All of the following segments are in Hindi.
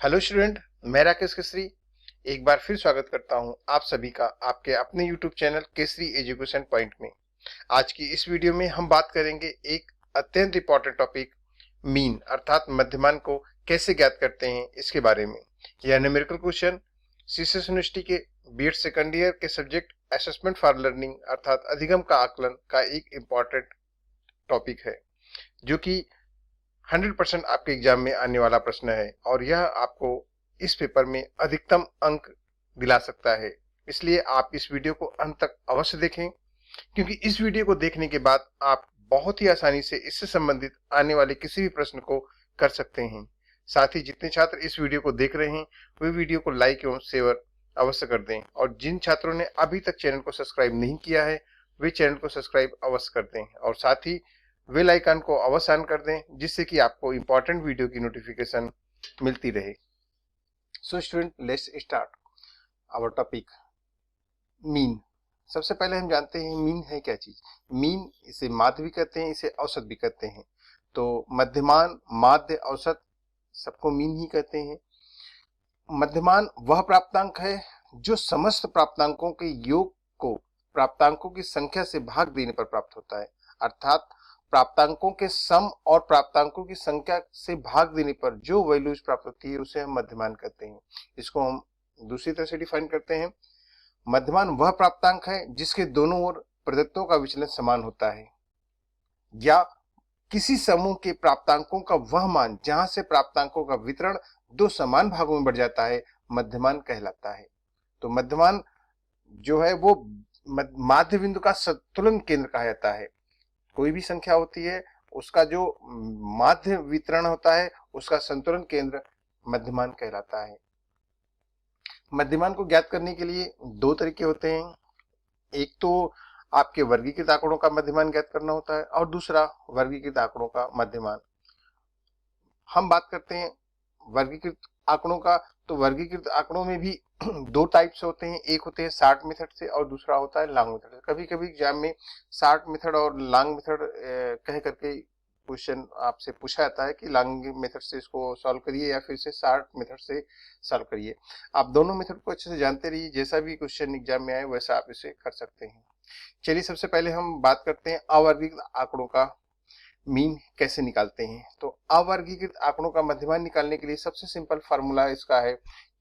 हेलो स्टूडेंट, मैं राकेश केसरी एक बार फिर स्वागत करता हूं आप सभी का आपके अपने YouTube channel Kesari education point में। आज की इस वीडियो में हम बात करेंगे एक अत्यंत इंपॉर्टेंट टॉपिक मीन अर्थात मध्यमान को कैसे ज्ञात करते हैं इसके बारे में। यह न्यूमेरिकल क्वेश्चन सीसीएस यूनिवर्सिटी के बीएड सेकंड ईयर के सब्जेक्ट असेसमेंट फॉर लर्निंग अर्थात अधिगम का आकलन का एक इंपॉर्टेंट टॉपिक है, जो कि 100% आपके एग्जाम में आने वाला प्रश्न है और यह आपको इस पेपर में अधिकतम अंक दिला सकता है। इसलिए आप इस वीडियो को अंत तक अवश्य देखें, क्योंकि इस वीडियो को देखने के बाद आप बहुत ही आसानी से इससे संबंधित आने वाले किसी भी प्रश्न को कर सकते हैं। साथ ही जितने छात्र इस वीडियो को देख रहे हैं वे वीडियो को लाइक एवं शेयर अवश्य कर दें, और जिन छात्रों ने अभी तक चैनल को सब्सक्राइब नहीं किया है वे चैनल को सब्सक्राइब अवश्य कर दें, और साथ ही बेल आइकन को अवश्य ऑन कर दें, जिससे कि आपको इंपॉर्टेंट वीडियो की नोटिफिकेशन मिलती रहे। So student, let's start our topic mean. सबसे पहले हम जानते हैं मीन है क्या चीज। मीन, इसे माध्य भी कहते हैं, इसे औसत भी कहते हैं। तो मध्यमान, माध्य, औसत सबको मीन ही कहते हैं। मध्यमान वह प्राप्तांक है जो समस्त प्राप्तांकों के योग को प्राप्तांकों की संख्या से भाग देने पर प्राप्त होता है। अर्थात प्राप्तांकों के सम और प्राप्तांकों की संख्या से भाग देने पर जो वैल्यूज प्राप्त होती है उसे हम मध्यमान कहते हैं। इसको हम दूसरी तरह से डिफाइन करते हैं। मध्यमान वह प्राप्तांक है जिसके दोनों ओर प्रदत्तों का विचलन समान होता है, या किसी समूह के प्राप्तांकों का वह मान जहां से प्राप्तांकों का वितरण दो समान भागों में बढ़ जाता है, मध्यमान कहलाता है। तो मध्यमान जो है वो माध्य बिंदु का संतुलन केंद्र कहा जाता है। कोई भी संख्या होती है उसका जो माध्य वितरण होता है उसका संतुलन केंद्र मध्यमान कहलाता है। मध्यमान को ज्ञात करने के लिए दो तरीके होते हैं। एक तो आपके वर्गीकृत आंकड़ों का मध्यमान ज्ञात करना होता है, और दूसरा वर्गीकृत आंकड़ों का मध्यमान। हम बात करते हैं वर्गीकृत आंकड़ों का, तो वर्गीकृत आंकड़ों में भी दो टाइप्स होते हैं। एक होते हैं शार्ट मेथड से और दूसरा होता है लॉन्ग मेथड से। कभी कभी एग्जाम में शार्ट मेथड और लॉन्ग मेथड कह करके क्वेश्चन आपसे पूछा जाता है कि लॉन्ग मेथड से इसको सॉल्व करिए या फिर से शार्ट मेथड से सॉल्व करिए। आप दोनों मेथड को अच्छे से जानते रहिए, जैसा भी क्वेश्चन एग्जाम में आए वैसा आप इसे कर सकते हैं। चलिए सबसे पहले हम बात करते हैं अवर्गीकृत आंकड़ों का मीन कैसे निकालते हैं। तो अवर्गीकृत आंकड़ों का मध्यमान निकालने के लिए सबसे सिंपल फार्मूला इसका है,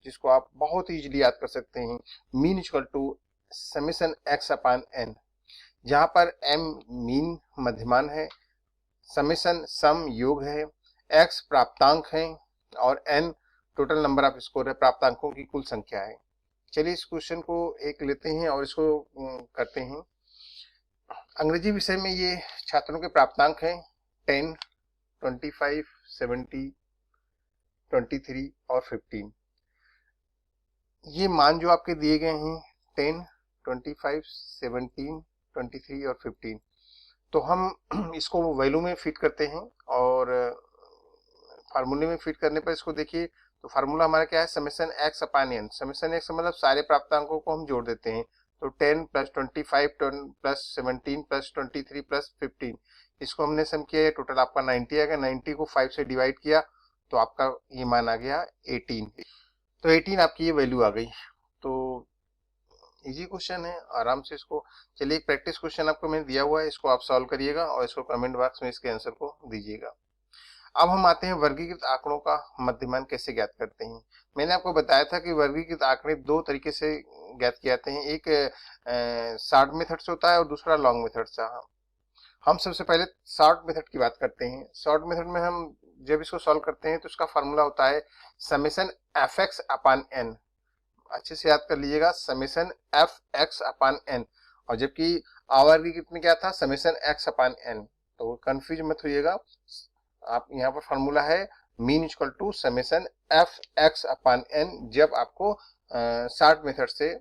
जिसको आप बहुत इजीली याद कर सकते हैं। Mean equal to summation x upon n, जहां पर एम मीन मध्यमान है, समेशन सम योग है, एक्स प्राप्तांक है और n total number of score है, प्राप्तांकों की कुल संख्या है। चलिए इस क्वेश्चन को एक लेते हैं और इसको करते हैं। अंग्रेजी विषय में ये छात्रों के प्राप्तांक हैं 10, 25, 70, 23 और 15। ये मान जो आपके दिए गए हैं 10, 25, 17, 23 और 15, तो हम इसको वैल्यू में फिट करते हैं और फार्मूले में फिट करने पर इसको देखिए, तो फार्मूला हमारा क्या है, summation x upon N. Summation x मतलब सारे प्राप्तांकों को हम जोड़ देते हैं, तो 10 प्लस 25 प्लस 17 प्लस 23 प्लस 15, इसको हमने सम किया, टोटल आपका 90 आएगा। 90 को 5 से डिवाइड किया तो आपका ये मान आ गया 18। तो 18 आपकी ये वैल्यू आ गई। तो इजी क्वेश्चन है, आराम से इसको, चलिए एक प्रैक्टिस क्वेश्चन आपको मैंने दिया हुआ है, इसको आप सॉल्व करिएगा और इसको कमेंट बॉक्स में इसके आंसर को दीजिएगा। अब हम आते हैं वर्गीकृत आंकड़ों का मध्यमान कैसे ज्ञात करते हैं। मैंने आपको बताया था कि वर्गीकृत आंकड़े दो तरीके से ज्ञात किए जाते हैं, एक शॉर्ट मेथड से होता है और दूसरा लॉन्ग मेथड से। हम सबसे पहले शॉर्ट मेथड की बात करते हैं। शॉर्ट मेथड में हम जब इसको सॉल्व करते हैं तो इसका फॉर्मूला होता है summation f x upon n. अच्छे से याद कर लीजिएगा, summation f x upon n, और जबकि अवर्गीकृत में क्या था, समेशन एक्स अपान एन। तो कंफ्यूज मत होइएगा, आप यहाँ पर फॉर्मूला है mean equal to summation f x upon n, जब आपको शॉर्ट मेथड से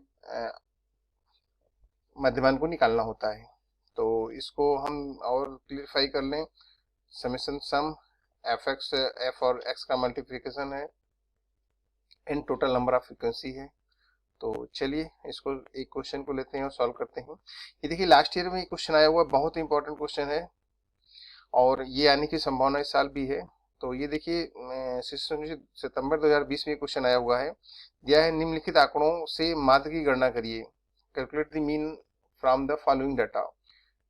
मध्यमान को निकालना होता है। तो इसको हम और क्लियरिफाई कर लें, summation sum f x, f और एक्स का मल्टीप्लिकेशन है, n total number of frequency है। तो चलिए इसको एक क्वेश्चन को लेते हैं और सॉल्व करते हैं। ये देखिए लास्ट ईयर में ये क्वेश्चन आया हुआ, बहुत इंपॉर्टेंट क्वेश्चन है और ये आने की संभावना इस साल भी है। तो ये देखिए सितंबर 2020 में क्वेश्चन आया हुआ है, दिया है निम्नलिखित आंकड़ों से माध्य की गणना करिए, calculate the mean from the following data.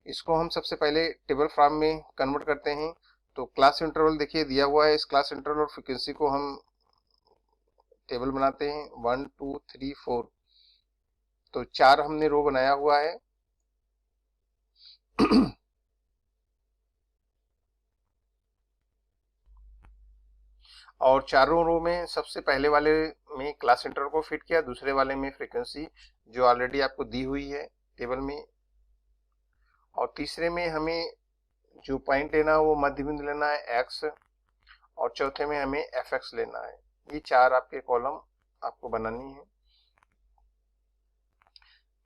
इसको हम सबसे पहले टेबल फॉर्म में कन्वर्ट करते हैं। तो क्लास इंटरवल देखिए दिया हुआ है, इस क्लास इंटरवल और फ्रीक्वेंसी को हम टेबल बनाते हैं 1 2 3 4। तो 4 हमने रो बनाया हुआ है। और चारों रो में सबसे पहले वाले में क्लास इंटरवल को फिट किया, दूसरे वाले में फ्रीक्वेंसी जो ऑलरेडी आपको दी हुई है टेबल में, और तीसरे में हमें जो पॉइंट लेना है वो मध्य बिंदु लेना है x, और चौथे में हमें fx लेना है। ये 4 आपके कॉलम आपको बनानी है।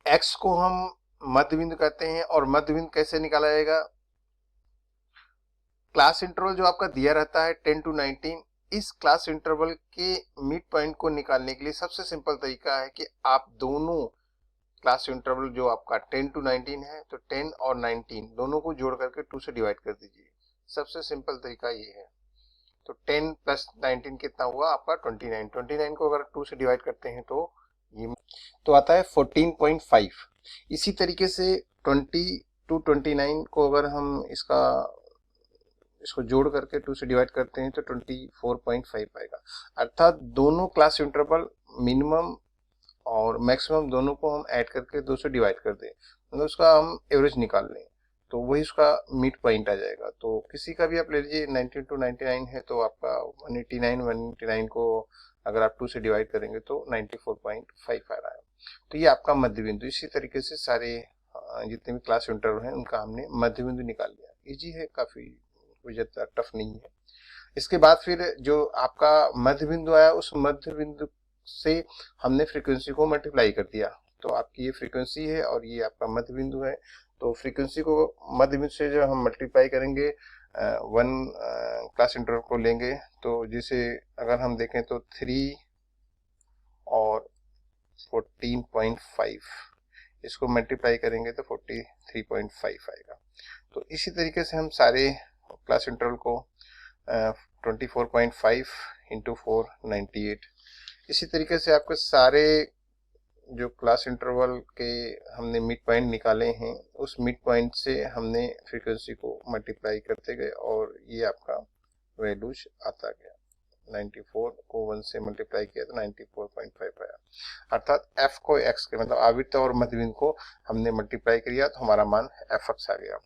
x को हम मध्य बिंदु कहते हैं, और मध्य बिंदु कैसे निकाला जाएगा, क्लास इंटरवल जो आपका दिया रहता है 10 to 19, इस क्लास इंटरवल के मिड पॉइंट को निकालने के लिए सबसे सिंपल तरीका है कि आप दोनों क्लास इंटरवल जो आपका 10 to 19 है, तो 10 और 19 दोनों को जोड़ करके 2 से डिवाइड कर दीजिए। सबसे सिंपल तरीका ये है। तो 10 प्लस 19 कितना हुआ आपका 29। 29 को अगर 2 से डिवाइड करते हैं तो ये तो आता है 14.5। इसी तरीके से 20 to 29 को अगर हम इसको जोड़ करके 2 से डिवाइड करते हैं तो 24.5 आएगा। अर्थात दोनों क्लास इंटरवल मिनिमम और मैक्सिमम दोनों को हम ऐड करके 2 से डिवाइड कर दें, मतलब उसका हम एवरेज निकाल लें, तो वही उसका मिड पॉइंट आ जाएगा। तो किसी का भी आप ले लीजिए 19 to 99 है, तो आपका 189 को अगर आप 2 से डिवाइड करेंगे तो 94.5 आ रहा है। तो ये आपका मध्य बिंदु। इसी तरीके से सारे जितने भी क्लास इंटरवल हैं उनका हमने मध्य बिंदु निकाल लिया। इजी है, काफी कोई ज्यादा टफ नहीं है। इसके बाद फिर जो आपका मध्य बिंदु आया, उस मध्य बिंदु से हमने फ्रीक्वेंसी को मल्टीप्लाई कर दिया। तो आपकी ये फ्रीक्वेंसी है और ये आपका मध्य बिंदु है। तो फ्रीक्वेंसी को मध्य बिंदु से जो हम मल्टीप्लाई करेंगे, वन क्लास इंटरवल को लेंगे, तो जिसे अगर हम देखें तो 3 और 14.5, इसको मल्टीप्लाई करेंगे तो 43.5 आएगा। तो इसी तरीके से हम सारे क्लास इंटरवल को 24.5 इंटू 4 98। इसी तरीके से आपके सारे जो क्लास इंटरवल के हमने मिड पॉइंट निकाले हैं, उस मिड पॉइंट से हमने फ्रीक्वेंसी को मल्टीप्लाई करते गए और ये आपका वैल्यूज आता गया। 94 को 1 से मल्टीप्लाई किया तो 94.5 आया। अर्थात f को x के मतलब आवृत्त और मध्य बिंदु को हमने मल्टीप्लाई किया तो हमारा मान fx आ गया।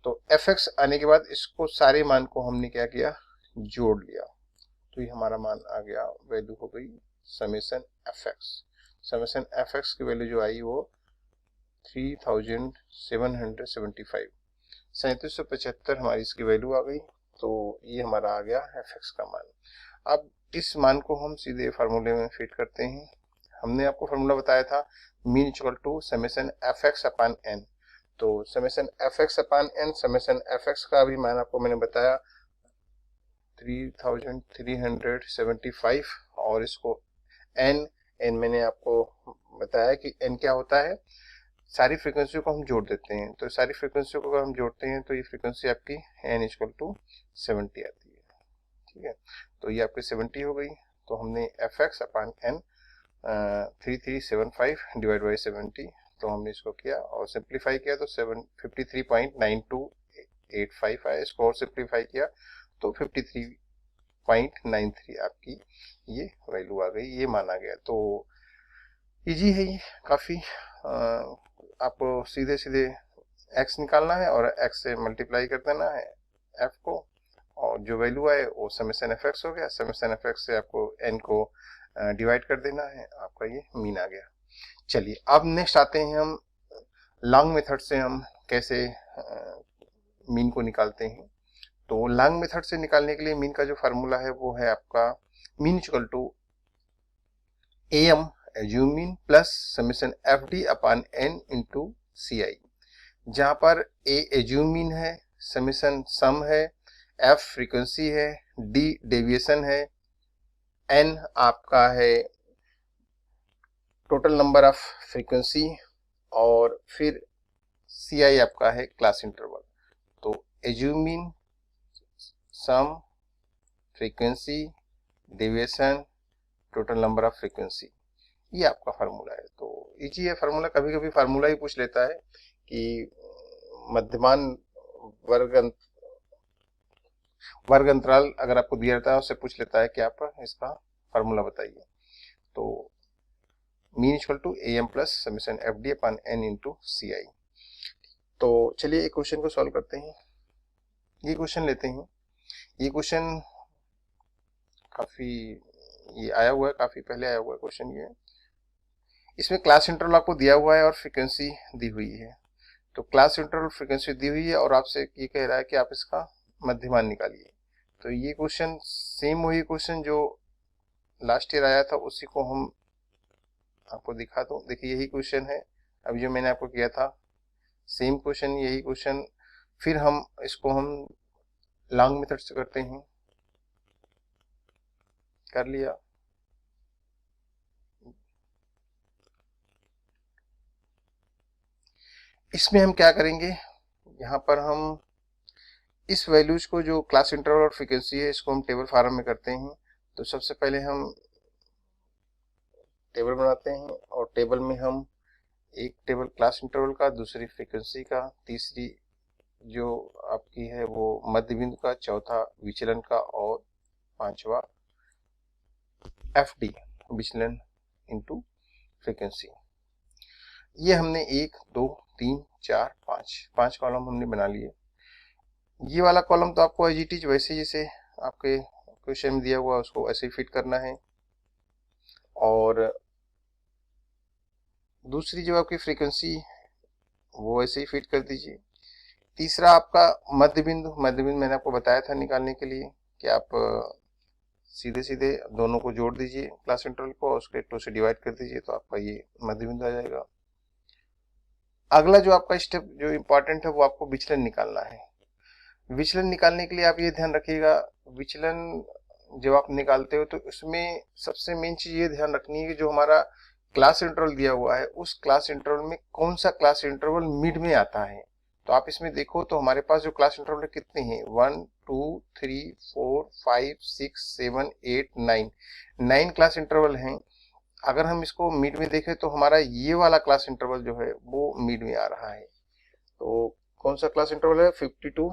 तो fx आने के बाद इसको सारे मान को हमने क्या किया, जोड़ लिया, तो ये हमारा मान आ गया, वैल्यू हो गई समेशन fx। समेशन fx की वैल्यू जो आई वो 3775, 3775 हमारी इसकी वैल्यू आ गई। तो ये हमारा आ गया fx का मान। अब इस मान को हम सीधे फार्मूले में फिट करते हैं। हमने आपको फार्मूला बताया था mean equal to summation fx upon n। तो summation fx upon n, summation fx का भी मान आपको मैंने बताया 3375, और इसको n मैंने आपको बताया कि n क्या होता है, सारी फ्रीक्वेंसी को हम जोड़ देते हैं। तो सारी फ्रीक्वेंसी को अगर हम जोड़ते हैं तो ये फ्रीक्वेंसी आपकी n इक्वल टू 70 आती है। ठीक है, तो ये आपकी 70 हो गई। तो हमने fx upon n 3375 divide by 70, तो हमने इसको किया और सिंप्लीफाई किया तो 53.9285 आया। इसको और सिंप्लीफाई किया तो 53.93 आपकी ये वैल्यू आ गई, ये माना गया। तो इजी है ये काफ़ी। आपको सीधे सीधे x निकालना है और x से मल्टीप्लाई कर देना है f को, और जो वैल्यू आए वो समेशन fx हो गया। समेशन fx से आपको n को डिवाइड कर देना है, आपका ये मीन आ गया। चलिए अब नेक्स्ट आते हैं हम लॉन्ग मेथड से हम कैसे मीन को निकालते हैं। तो लॉन्ग मेथड से निकालने के लिए मीन का जो फार्मूला है वो है आपका mean equal to am assume mean plus summation fd upon n into ci, जहां पर a एज्यूम मीन है, समेशन सम है, f फ्रीक्वेंसी है, d डेविएशन है, n आपका है टोटल नंबर ऑफ फ्रीक्वेंसी, और फिर ci आपका है क्लास इंटरवल। तो assume mean, sum, frequency deviation total number of frequency, ये आपका फार्मूला है। तो इजी है फार्मूला, कभी कभी फार्मूला ही पूछ लेता है कि मध्यमान वर्ग अंतराल अगर आपको दिया रहता है उससे पूछ लेता है कि आप इसका फार्मूला बताइए। तो mean equal to am plus summation fd upon n into C I. तो चलिए एक क्वेश्चन को सॉल्व करते हैं। ये क्वेश्चन लेते हैं। ये क्वेश्चन काफी ये आया हुआ है, काफी पहले आया हुआ है क्वेश्चन ये। इसमें क्लास इंटरवल आपको दिया हुआ है और फ्रीक्वेंसी दी हुई है। तो क्लास इंटरवल फ्रीक्वेंसी दी हुई है और आपसे ये कह रहा है कि आप इसका मध्यमान निकालिए। तो ये क्वेश्चन सेम वही क्वेश्चन जो लास्ट ईयर आया था उसी को हम आपको दिखा दूं। देखिए यही क्वेश्चन है अभी जो मैंने आपको किया था, सेम क्वेश्चन, यही क्वेश्चन। फिर हम इसको हम लॉन्ग मेथड से करते हैं। कर लिया। इसमें हम क्या करेंगे, यहाँ पर हम इस वैल्यूज को जो क्लास इंटरवल और फ्रीक्वेंसी है इसको हम टेबल फॉर्म में करते हैं। तो सबसे पहले हम टेबल बनाते हैं और टेबल में हम एक टेबल क्लास इंटरवल का, दूसरी फ्रीक्वेंसी का, तीसरी जो आपकी है वो मध्य बिंदु का, चौथा विचलन का और पांचवा एफडी विचलन इनटू फ्रीक्वेंसी। ये हमने 1 2 3 4 5 कॉलम हमने बना लिए। ये वाला कॉलम तो आपको एज इट इज वैसे जैसे आपके क्वेश्चन में दिया हुआ उसको ऐसे ही फिट करना है। और दूसरी जो आपकी फ्रीक्वेंसी वो ऐसे ही फिट कर दीजिए। तीसरा आपका मध्य बिंदु मैंने आपको बताया था निकालने के लिए कि आप सीधे सीधे दोनों को जोड़ दीजिए क्लास इंटरवल को और उसके 2 से डिवाइड कर दीजिए तो आपका ये मध्य बिंदु आ जाएगा। अगला जो आपका स्टेप जो इम्पोर्टेंट है वो आपको विचलन निकालना है। विचलन निकालने के लिए आप ये ध्यान रखिएगा, विचलन जब आप निकालते हो तो उसमें सबसे मेन चीज ये ध्यान रखनी है कि जो हमारा क्लास इंटरवल दिया हुआ है उस क्लास इंटरवल में कौन सा क्लास इंटरवल मिड में आता है। तो आप इसमें देखो तो हमारे पास जो क्लास इंटरवल कितने हैं, 1 2 3 4 5 6 7 8 9 9 क्लास इंटरवल हैं। अगर हम इसको मिड में देखें तो हमारा ये वाला क्लास इंटरवल जो है वो मिड में आ रहा है। तो कौन सा क्लास इंटरवल है, 52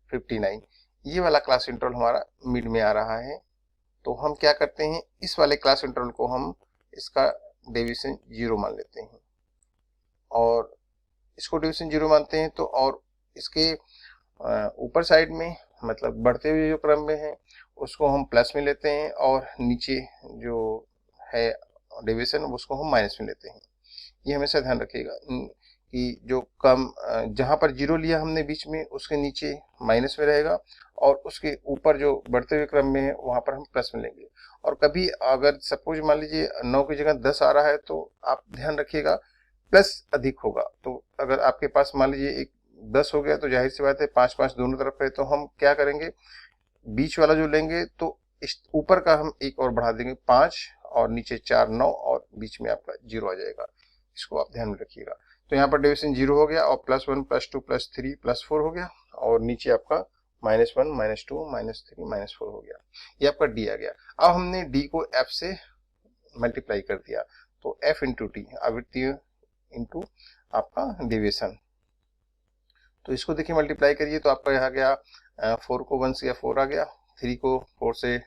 59, ये वाला क्लास इंटरवल हमारा मिड में आ रहा है। तो हम क्या करते हैं, इस वाले क्लास इंटरवल को हम इसका डेविएशन 0 मान लेते हैं और इसको डेविएशन 0 मानते हैं। तो और इसके ऊपर साइड में मतलब बढ़ते हुए जो क्रम में है उसको हम प्लस में लेते हैं और नीचे जो है डेविएशन उसको हम माइनस में लेते हैं। ये हमेशा ध्यान रखिएगा कि जो कम जहां पर 0 लिया हमने बीच में उसके नीचे माइनस में रहेगा और उसके ऊपर जो बढ़ते हुए क्रम में है वहां पर हम प्लस में लेंगे। और कभी अगर सपोज मान लीजिए 9 की जगह 10 आ रहा है तो आप ध्यान रखिएगा प्लस अधिक होगा। तो अगर आपके पास मान लीजिए एक 10 हो गया तो जाहिर सी बात है 5 5 दोनों तरफ है, तो हम क्या करेंगे, बीच वाला जो लेंगे तो इस ऊपर का हम एक और बढ़ा देंगे 5 और नीचे 4 9 और बीच में आपका 0 आ जाएगा। इसको आप ध्यान में रखिएगा। तो यहाँ पर डेविएशन 0 हो गया और +1 +2 +3 +4 हो गया और नीचे आपका -1 -2 -3 -4 हो गया। ये आपका डी आ गया। अब हमने डी को एफ से मल्टीप्लाई कर दिया तो एफ इंटू टी आवृत्ति इंटू आपका डेविएशन। तो इसको देखिए मल्टीप्लाई करिए तो आपका यहाँ गया 4 को 1 से 4 आ गया, 3 को 4 से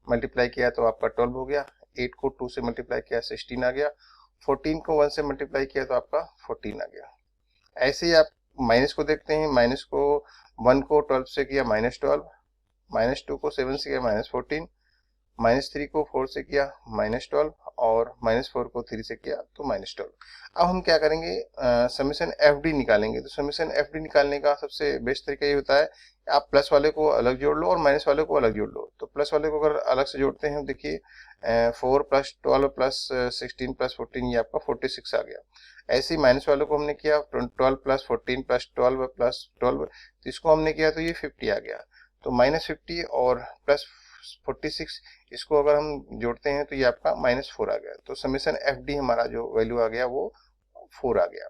मल्टीप्लाई किया तो आपका 12 हो गया, 8 को 2 से मल्टीप्लाई किया 16 आ गया, 14 को 1 से मल्टीप्लाई किया तो आपका 14 आ गया। ऐसे ही आप माइनस को देखते हैं, माइनस को 1 को 12 से किया -12, -2 को 7 से किया -14, -3 को 4 से किया -12 और -4 को 3 से किया तो -12। अब हम क्या करेंगे, समेशन एफ डी निकालेंगे। तो समेशन एफ डी निकालने का सबसे बेस्ट तरीका ये होता है आप प्लस वाले को अलग जोड़ लो और माइनस वाले को अलग जोड़ लो। तो प्लस वाले को अगर अलग से जोड़ते हैं देखिए 4 + 12 + 16 + 14 ये आपका 46 आ गया। ऐसे ही माइनस वाले को हमने किया 12 + 14 + 12 + 12, तो इसको हमने किया तो ये 50 आ गया। तो -50 और +46 इसको अगर हम जोड़ते हैं तो ये आपका -4 आ गया। तो समेशन एफ डी हमारा जो वैल्यू आ गया वो 4 आ गया।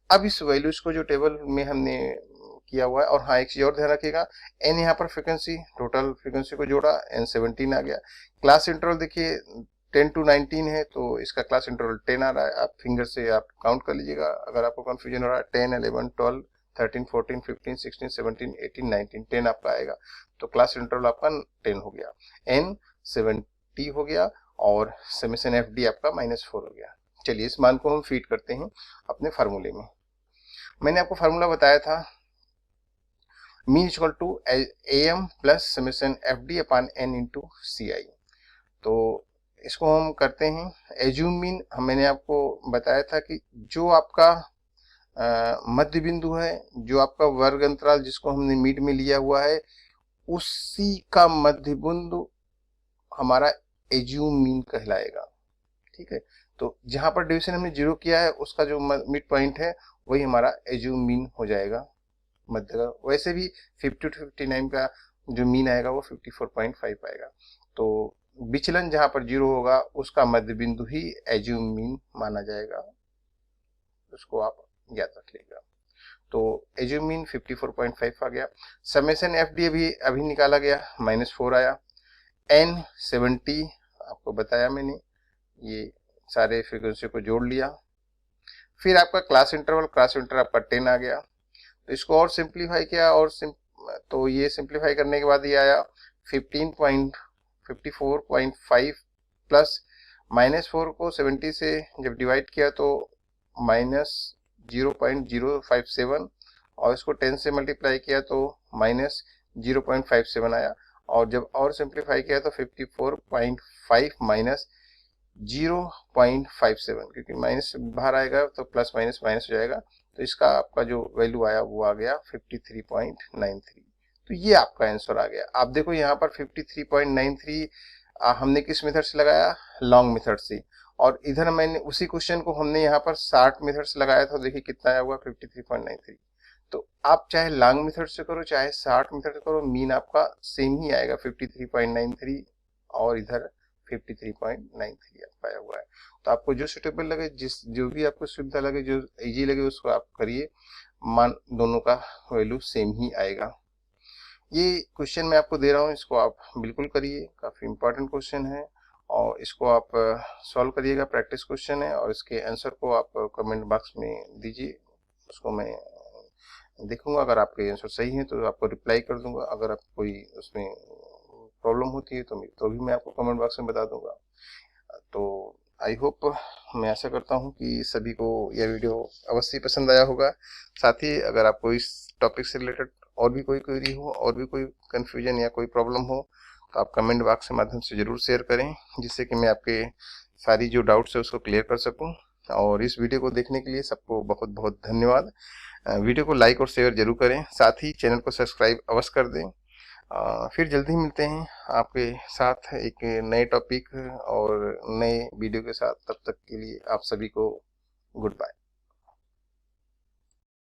अब इस वैल्यूज को जो टेबल में हमने किया हुआ है। और हाँ, एक चीज और ध्यान रखिएगा, n यहाँ पर फ्रीक्वेंसी, टोटल फ्रीक्वेंसी को जोड़ा, n 17 आ गया। क्लास इंटरवल देखिए 10 to 19 है, तो इसका क्लास इंटरवल 10 आ रहा है। आप फिंगर से आप काउंट कर लीजिएगा अगर आपको कंफ्यूजन हो रहा है। 10, 11, 12, 13, 14, 15, 16, 17, 18, 19, 10 आपका आएगा। तो क्लास इंटरवल आपका 10 हो गया, n 70 हो गया, और समेशन एफ डी आपका -4 हो गया। चलिए इस मान को हम फीड करते हैं अपने फार्मूले में। मैंने आपको फार्मूला बताया था, mean equal to AM plus summation F D upon n into C I. तो इसको हम करते हैं एज्यूम मीन। मैंने आपको बताया था कि जो आपका मध्य बिंदु है, जो आपका वर्ग अंतराल जिसको हमने मिड में लिया हुआ है, उसी का मध्य बिंदु हमारा एज्यूम मीन कहलाएगा। ठीक है, तो जहां पर डिवीजन हमने 0 किया है उसका जो मिड पॉइंट है वही हमारा एज्यूम मीन हो जाएगा मध्य का। वैसे भी 50 to 59 का जो मीन आएगा वो 54.5 आएगा। तो विचलन जहां पर 0 होगा उसका मध्य बिंदु ही एज्यूम मीन माना जाएगा, उसको आप याद रख लीजिएगा। तो एज्यूम मीन 54.5 आ गया। समेशन एफ डी अभी निकाला गया, -4 आया। n 70 आपको बताया मैंने, ये सारे फ्रीक्वेंसी को जोड़ लिया। फिर आपका क्लास इंटरवल आपका 10 आ गया। तो इसको और सिंप्लीफाई किया, और तो ये सिंप्लीफाई करने के बाद ये आया 54.5 प्लस -4 को 70 से जब डिवाइड किया तो -0.057, और इसको 10 से मल्टीप्लाई किया तो -0.57 आया। और जब और सिंप्लीफाई किया तो 54.5 माइनस 0.57, क्योंकि माइनस बाहर आएगा तो प्लस माइनस माइनस हो जाएगा। तो इसका आपका जो वैल्यू आया वो आ गया 53.93। तो ये आपका आंसर आ गया। आप देखो यहाँ पर 53.93 हमने किस मेथड से लगाया, लॉन्ग मेथड से। और इधर मैंने उसी क्वेश्चन को हमने यहाँ पर 60 मेथड से लगाया था। देखिए कितना आया हुआ 53.93। तो आप चाहे लॉन्ग मेथड से करो चाहे 60 मेथड से करो, मीन आपका सेम ही आएगा 53.93, और इधर 53.93 आपका आया हुआ है। तो आपको जो सुटेबल लगे, जो भी आपको सुविधा लगे, जो इजी लगे उसको आप करिए, मान दोनों का वैल्यू सेम ही आएगा। ये क्वेश्चन मैं आपको दे रहा हूँ, इसको आप बिल्कुल करिए, काफी इंपॉर्टेंट क्वेश्चन है, और इसको आप सॉल्व करिएगा। प्रैक्टिस क्वेश्चन है, और इसके आंसर को आप कमेंट बॉक्स में दीजिए, उसको मैं देखूंगा। अगर आपके आंसर सही है तो आपको रिप्लाई कर दूंगा, अगर आप कोई उसमें प्रॉब्लम होती है तो भी मैं आपको कमेंट बॉक्स में बता दूंगा। तो आई होप, मैं आशा करता हूं कि सभी को यह वीडियो अवश्य पसंद आया होगा। साथ ही अगर आपको इस टॉपिक से रिलेटेड और भी कोई क्वेरी हो, और भी कोई कंफ्यूजन या कोई प्रॉब्लम हो, तो आप कमेंट बॉक्स के माध्यम से जरूर शेयर करें, जिससे कि मैं आपके सारी जो डाउट्स है उसको क्लियर कर सकूं। और इस वीडियो को देखने के लिए सबको बहुत बहुत धन्यवाद। वीडियो को लाइक और शेयर जरूर करें, साथ ही चैनल को सब्सक्राइब अवश्य कर दें। फिर जल्दी ही मिलते हैं आपके साथ एक नए टॉपिक और नए वीडियो के साथ। तब तक के लिए आप सभी को गुड बाय।